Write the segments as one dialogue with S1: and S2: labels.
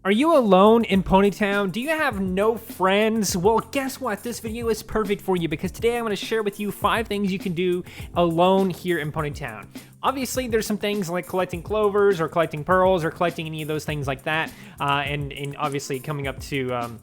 S1: Are you alone in Ponytown? Do you have no friends? Well, guess what? This video is perfect for you because today I'm going to share with you 5 things you can do alone here in Ponytown. Obviously, there's some things like collecting clovers or collecting pearls or collecting any of those things like that. And obviously coming up to...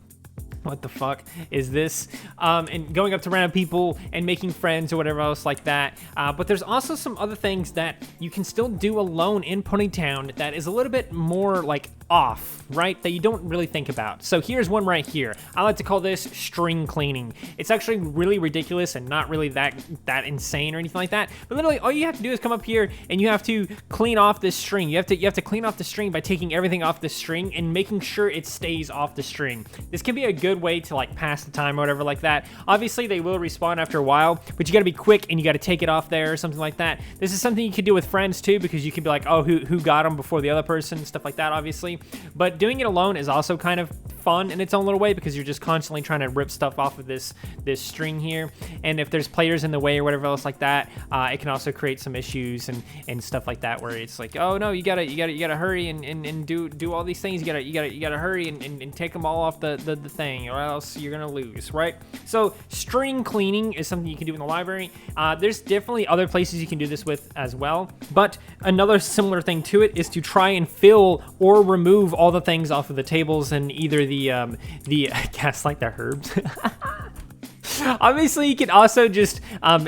S1: what the fuck is this? And going up to random people and making friends or whatever else like that. But there's also some other things that you can still do alone in Ponytown that is a little bit more like off, right? That you don't really think about. So here's one right here. I like to call this string cleaning. It's actually really ridiculous and not really that insane or anything like that. But literally all you have to do is come up here and you have to clean off this string. You have to clean off the string by taking everything off the string and making sure it stays off the string. This can be a good way to like pass the time or whatever like that. Obviously they will respawn after a while, but you got to be quick and you got to take it off there or something like that. This is something you could do with friends too, because you can be like, oh, who got them before the other person, stuff like that, obviously. But doing it alone is also kind of fun in its own little way because you're just constantly trying to rip stuff off of this string here. And if there's players in the way or whatever else like that, it can also create some issues and stuff like that where it's like, oh no, you gotta hurry and do all these things. You gotta hurry and take them all off the thing, or else you're gonna lose, right? So string cleaning is something you can do in the library. There's definitely other places you can do this with as well, but another similar thing to it is to try and fill or remove all the things off of the tables and either the gaslight the herbs. Obviously, you can also just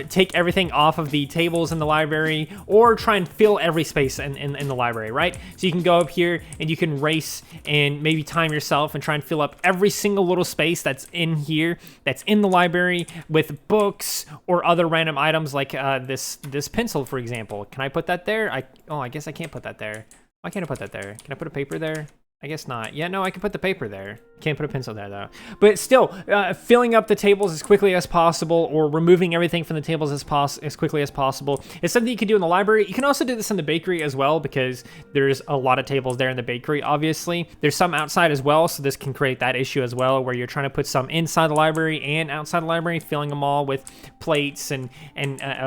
S1: take everything off of the tables in the library or try and fill every space in the library, right? So you can go up here and you can race and maybe time yourself and try and fill up every single little space that's in here, that's in the library with books or other random items like this pencil, for example. Can I put that there? I guess I can't put that there. Why can't I put that there? Can I put a paper there? I guess not. Yeah, no, I can put the paper there. Can't put a pencil there, though. But still, filling up the tables as quickly as possible or removing everything from the tables as quickly as possible is something you can do in the library. You can also do this in the bakery as well because there's a lot of tables there in the bakery, obviously. There's some outside as well, so this can create that issue as well where you're trying to put some inside the library and outside the library, filling them all with plates and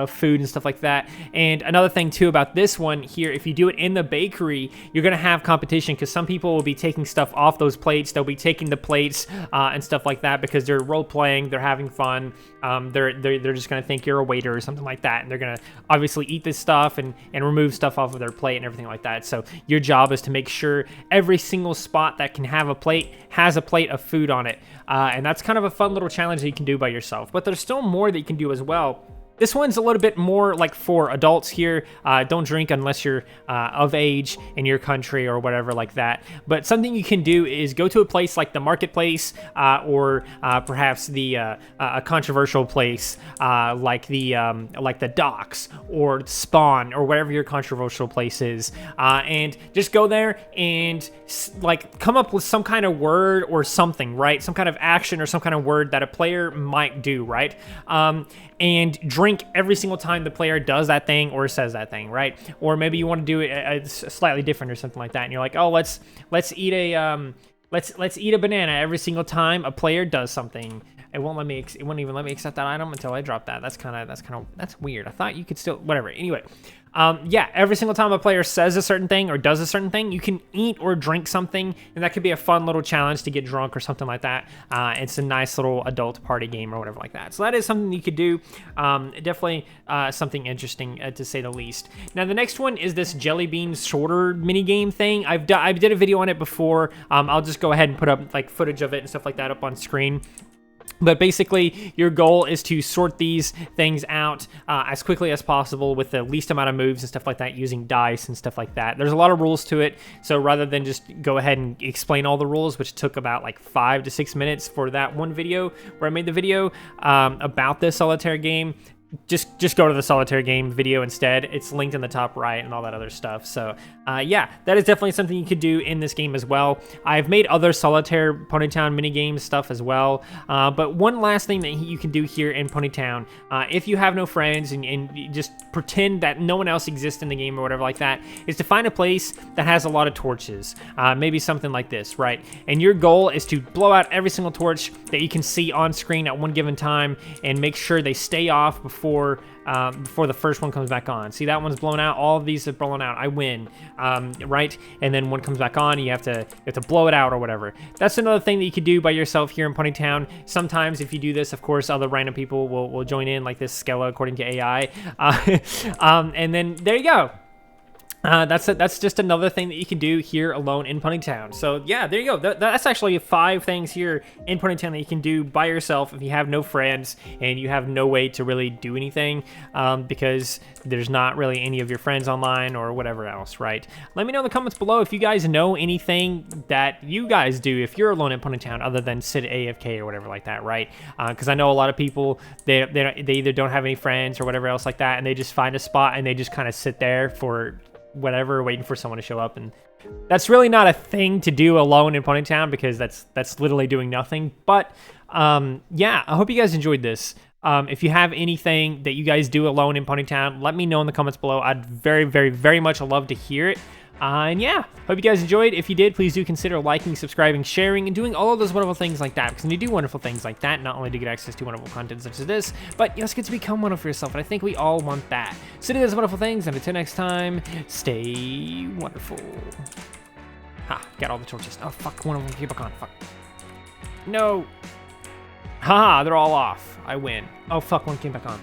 S1: food and stuff like that. And another thing, too, about this one here, if you do it in the bakery, you're going to have competition because some people will be taking stuff off those plates. They'll be taking the plates and stuff like that because they're role playing, they're having fun. They're just gonna think you're a waiter or something like that, and they're gonna obviously eat this stuff and remove stuff off of their plate and everything like that. So your job is to make sure every single spot that can have a plate has a plate of food on it, and that's kind of a fun little challenge that you can do by yourself. But there's still more that you can do as well. This one's a little bit more like for adults here. Don't drink unless you're of age in your country or whatever like that. But something you can do is go to a place like the marketplace or perhaps a controversial place like the docks or Spawn or whatever your controversial place is, and just go there and like come up with some kind of word or something, right? Some kind of action or some kind of word that a player might do, right? And drink every single time the player does that thing or says that thing, right? Or maybe you want to do it slightly different or something like that, and you're like, oh, let's eat a banana every single time a player does something. It won't even let me accept that item until I drop that. That's weird. I thought you could still, whatever. Anyway, yeah, every single time a player says a certain thing or does a certain thing, you can eat or drink something, and that could be a fun little challenge to get drunk or something like that. It's a nice little adult party game or whatever like that. So that is something you could do. Definitely something interesting to say the least. Now the next one is this jelly bean sorter mini game thing. I did a video on it before. I'll just go ahead and put up like footage of it and stuff like that up on screen. But basically, your goal is to sort these things out as quickly as possible with the least amount of moves and stuff like that using dice and stuff like that. There's a lot of rules to it, so rather than just go ahead and explain all the rules, which took about like 5 to 6 minutes for that one video where I made the video about this solitaire game, just go to the solitaire game video instead. It's linked in the top right and all that other stuff. So yeah, that is definitely something you could do in this game as well. I've made other solitaire Ponytown minigames stuff as well. But one last thing that you can do here in Ponytown, if you have no friends and you just pretend that no one else exists in the game or whatever like that, is to find a place that has a lot of torches. Maybe something like this, right? And your goal is to blow out every single torch that you can see on screen at one given time and make sure they stay off before before the first one comes back on. See, that one's blown out. All of these have blown out. I win, right? And then one comes back on, you have to blow it out or whatever. That's another thing that you could do by yourself here in Ponytown. Sometimes if you do this, of course, other random people will join in, like this Skella, according to AI. And then there you go. That's just another thing that you can do here alone in Ponytown. So yeah, there you go. That's actually 5 things here in Ponytown that you can do by yourself if you have no friends and you have no way to really do anything, because there's not really any of your friends online or whatever else, right? Let me know in the comments below if you guys know anything that you guys do if you're alone in Ponytown other than sit AFK or whatever like that, right? Because I know a lot of people, they either don't have any friends or whatever else like that, and they just find a spot and they just kind of sit there for whatever, waiting for someone to show up. And that's really not a thing to do alone in Ponytown, because that's literally doing nothing. But yeah, I hope you guys enjoyed this. If you have anything that you guys do alone in Ponytown, let me know in the comments below. I'd very, very, very much love to hear it. And yeah, hope you guys enjoyed. If you did, please do consider liking, subscribing, sharing, and doing all of those wonderful things like that. Because when you do wonderful things like that, not only do you get access to wonderful content such as this, but you also get to become wonderful for yourself. And I think we all want that. So do those wonderful things, and until next time, stay wonderful. Ha, got all the torches. Oh, fuck, one of them came back on. Fuck. No. Haha, they're all off. I win. Oh, fuck, one came back on.